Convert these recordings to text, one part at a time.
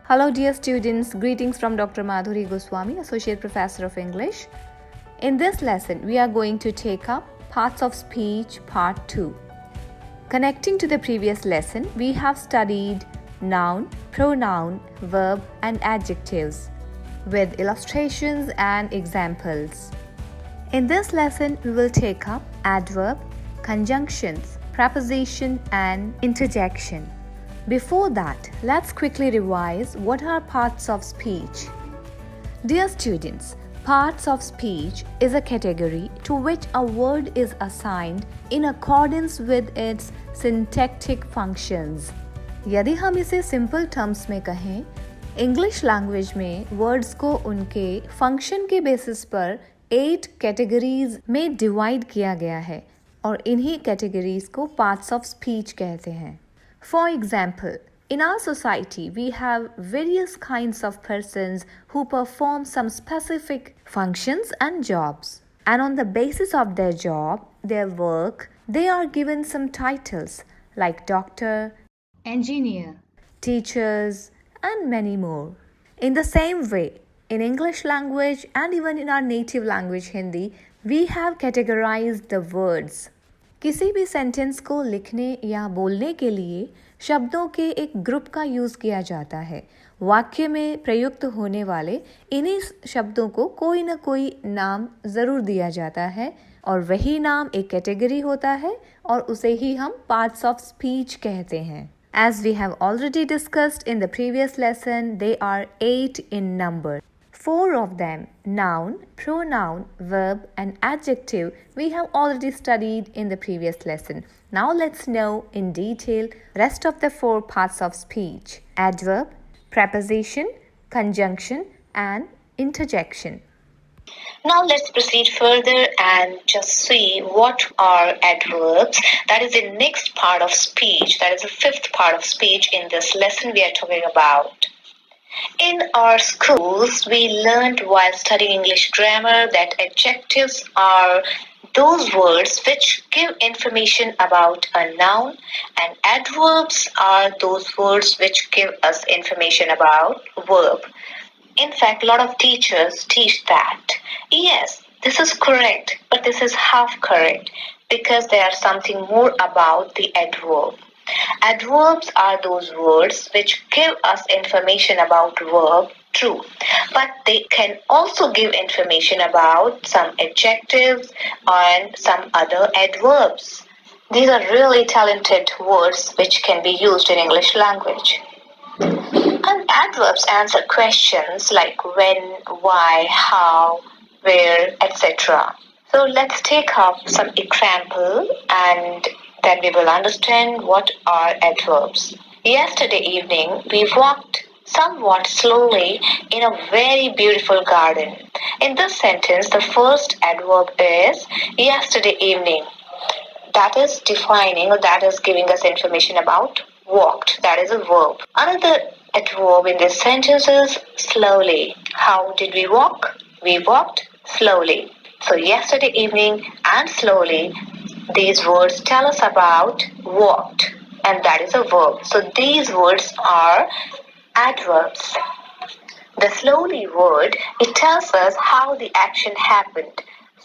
Hello dear students, greetings from Dr. Madhuri Goswami, Associate Professor of English. In this lesson, we are going to take up Parts of Speech Part 2. Connecting to the previous lesson, we have studied noun, pronoun, verb and adjectives with illustrations and examples. In this lesson, we will take up adverb, conjunctions, preposition and interjection. Before that, let's quickly revise what are parts of speech. Dear students, parts of speech is a category to which a word is assigned in accordance with its syntactic functions. यदि हम इसे simple terms में कहें, English language में words को उनके function के basis पर 8 कैटेगरीज में डिवाइड किया गया है और इन्हीं कैटेगरीज को पार्ट्स ऑफ स्पीच कहते हैं. For example, in our society, we have various kinds of persons who perform some specific functions and jobs. And on the basis of their job, their work, they are given some titles like doctor, engineer, teachers, and many more. In the same way, in English language and even in our native language Hindi, we have categorized the words. किसी भी sentence को लिखने या बोलने के लिए शब्दों के एक ग्रुप का यूज़ किया जाता है. वाक्य में प्रयुक्त होने वाले इन्हीं शब्दों को कोई ना कोई नाम ज़रूर दिया जाता है और वही नाम एक कैटेगरी होता है और उसे ही हम पार्ट्स ऑफ स्पीच कहते हैं. As we have already discussed in the previous lesson, they are 8 in number. 4 of them, noun, pronoun, verb and adjective, we have already studied in the previous lesson. Now let's know in detail rest of the 4 parts of speech: adverb, preposition, conjunction and interjection. Now let's proceed further and just see what are adverbs. That is the next part of speech. That is the 5th part of speech in this lesson we are talking about. In our schools, we learned while studying English grammar that adjectives are those words which give information about a noun, and adverbs are those words which give us information about verb. In fact, a lot of teachers teach that. Yes, this is correct, but this is half correct because there is something more about the adverb. Adverbs are those words which give us information about verb, true, but they can also give information about some adjectives and some other adverbs. These are really talented words which can be used in English language. And adverbs answer questions like when, why, how, where, etc. So let's take up some example and then we will understand what are adverbs. Yesterday evening, we walked somewhat slowly in a very beautiful garden. In this sentence, the first adverb is yesterday evening. That is defining or that is giving us information about walked. That is a verb. Another adverb in this sentence is slowly. How did we walk? We walked slowly. So yesterday evening and slowly, these words tell us about walked, and that is a verb. So these words are adverbs. The slowly word, it tells us how the action happened.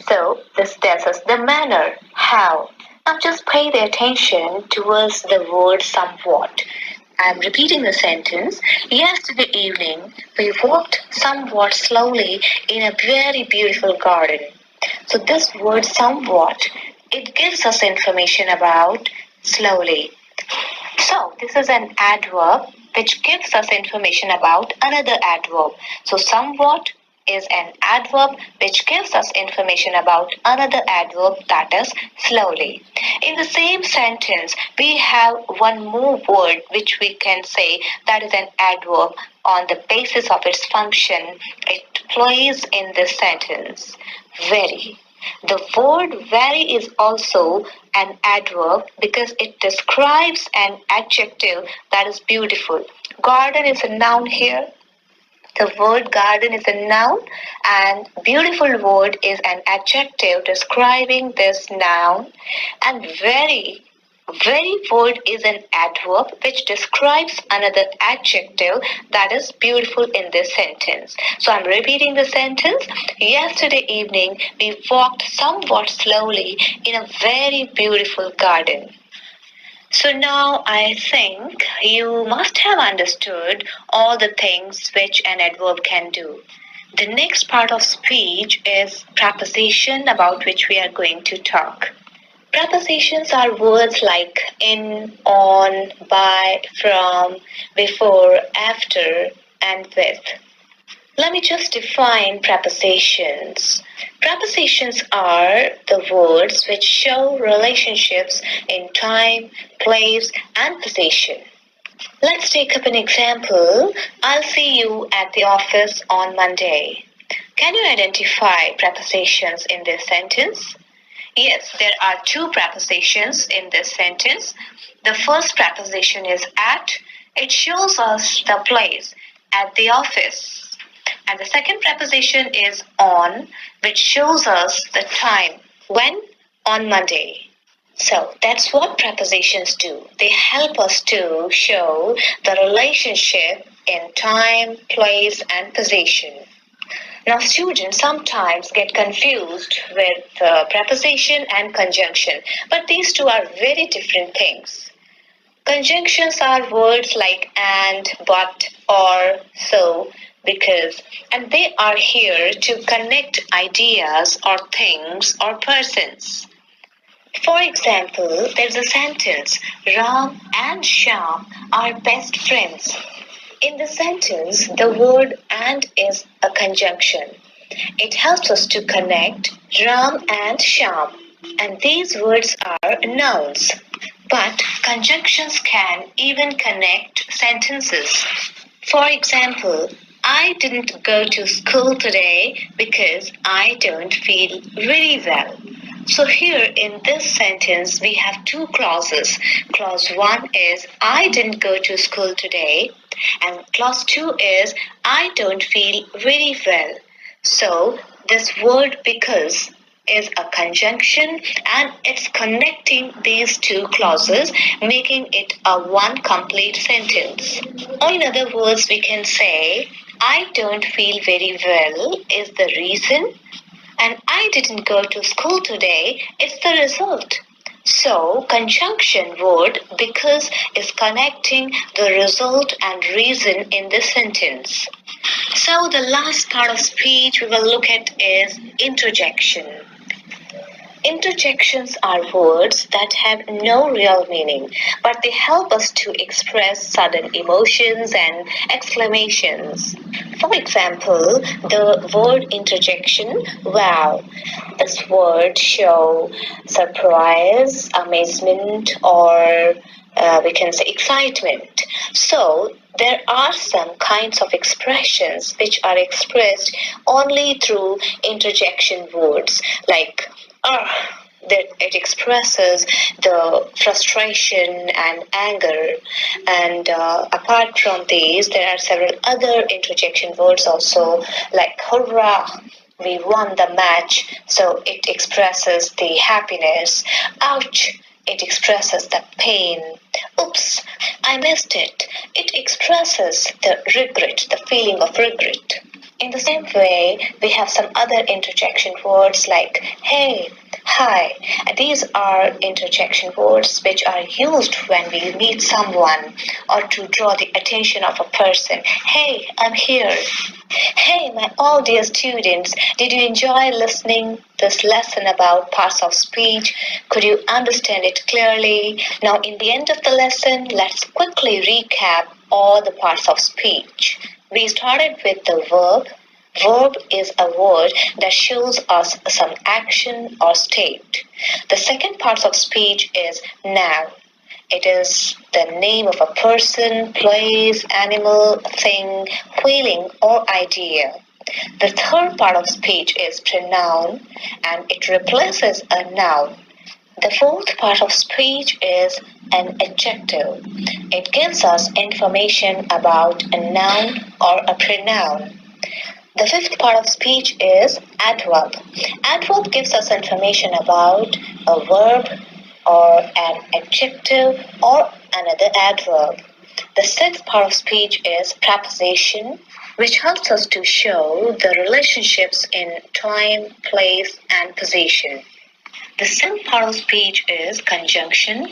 So this tells us the manner, how. Now just pay the attention towards the word somewhat. I'm repeating the sentence. Yesterday evening, we walked somewhat slowly in a very beautiful garden. So this word somewhat, it gives us information about slowly. So this is an adverb which gives us information about another adverb. So somewhat is an adverb which gives us information about another adverb, that is slowly. In the same sentence, we have one more word which we can say that is an adverb on the basis of its function. It plays in this sentence. Very. The word very is also an adverb because it describes an adjective that is beautiful. Garden is a noun here. The word garden is a noun and beautiful word is an adjective describing this noun, and very Very word is an adverb which describes another adjective that is beautiful in this sentence. So I'm repeating the sentence. Yesterday evening, we walked somewhat slowly in a very beautiful garden. So now I think you must have understood all the things which an adverb can do. The next part of speech is preposition, about which we are going to talk. Prepositions are words like in, on, by, from, before, after, and with. Let me just define prepositions. Prepositions are the words which show relationships in time, place, and position. Let's take up an example. I'll see you at the office on Monday. Can you identify prepositions in this sentence? Yes, there are two prepositions in this sentence. The first preposition is at. It shows us the place, at the office. And the second preposition is on, which shows us the time. When? On Monday. So that's what prepositions do. They help us to show the relationship in time, place, and position. Now, students sometimes get confused with preposition and conjunction, but these two are very different things. Conjunctions are words like and, but, or, so, because, and they are here to connect ideas or things or persons. For example, there's a sentence, Ram and Shyam are best friends. In the sentence, the word and is a conjunction. It helps us to connect Ram and Shyam, and these words are nouns. But conjunctions can even connect sentences. For example, I didn't go to school today because I don't feel really well. So here in this sentence, we have two clauses. Clause 1 is I didn't go to school today, and clause 2 is I don't feel very well. So this word because is a conjunction and it's connecting these two clauses, making it a one complete sentence. Or in other words, we can say I don't feel very well is the reason, and I didn't go to school today is the result. So conjunction word because is connecting the result and reason in this sentence. So the last part of speech we will look at is interjection. Interjections are words that have no real meaning, but they help us to express sudden emotions and exclamations. For example, the word interjection, wow. This word shows surprise, amazement, or we can say excitement. So there are some kinds of expressions which are expressed only through interjection words like that it expresses the frustration and anger, and apart from these there are several other interjection words also like hurrah, we won the match, so it expresses the happiness. Ouch, it expresses the pain. Oops, I missed it. It expresses the regret, the feeling of regret. In the same way, we have some other interjection words like hey, hi. These are interjection words which are used when we meet someone or to draw the attention of a person. Hey, I'm here. Hey, my all dear students, did you enjoy listening this lesson about parts of speech? Could you understand it clearly? Now, in the end of the lesson, let's quickly recap all the parts of speech. We started with the verb. Verb is a word that shows us some action or state. The second part of speech is noun. It is the name of a person, place, animal, thing, feeling, or idea. The third part of speech is pronoun, and it replaces a noun. The fourth part of speech is an adjective. It gives us information about a noun or a pronoun. The fifth part of speech is adverb. Adverb gives us information about a verb, or an adjective or another adverb. The sixth part of speech is preposition, which helps us to show the relationships in time, place, and position. The seventh part of speech is conjunction,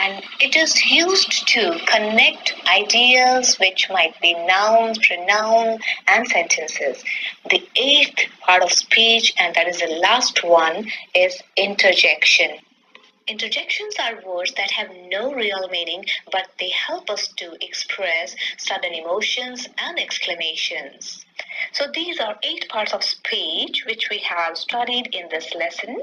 and it is used to connect ideas which might be nouns, pronoun, and sentences. The eighth part of speech, and that is the last one, is interjection. Interjections are words that have no real meaning, but they help us to express sudden emotions and exclamations. So these are 8 parts of speech which we have studied in this lesson.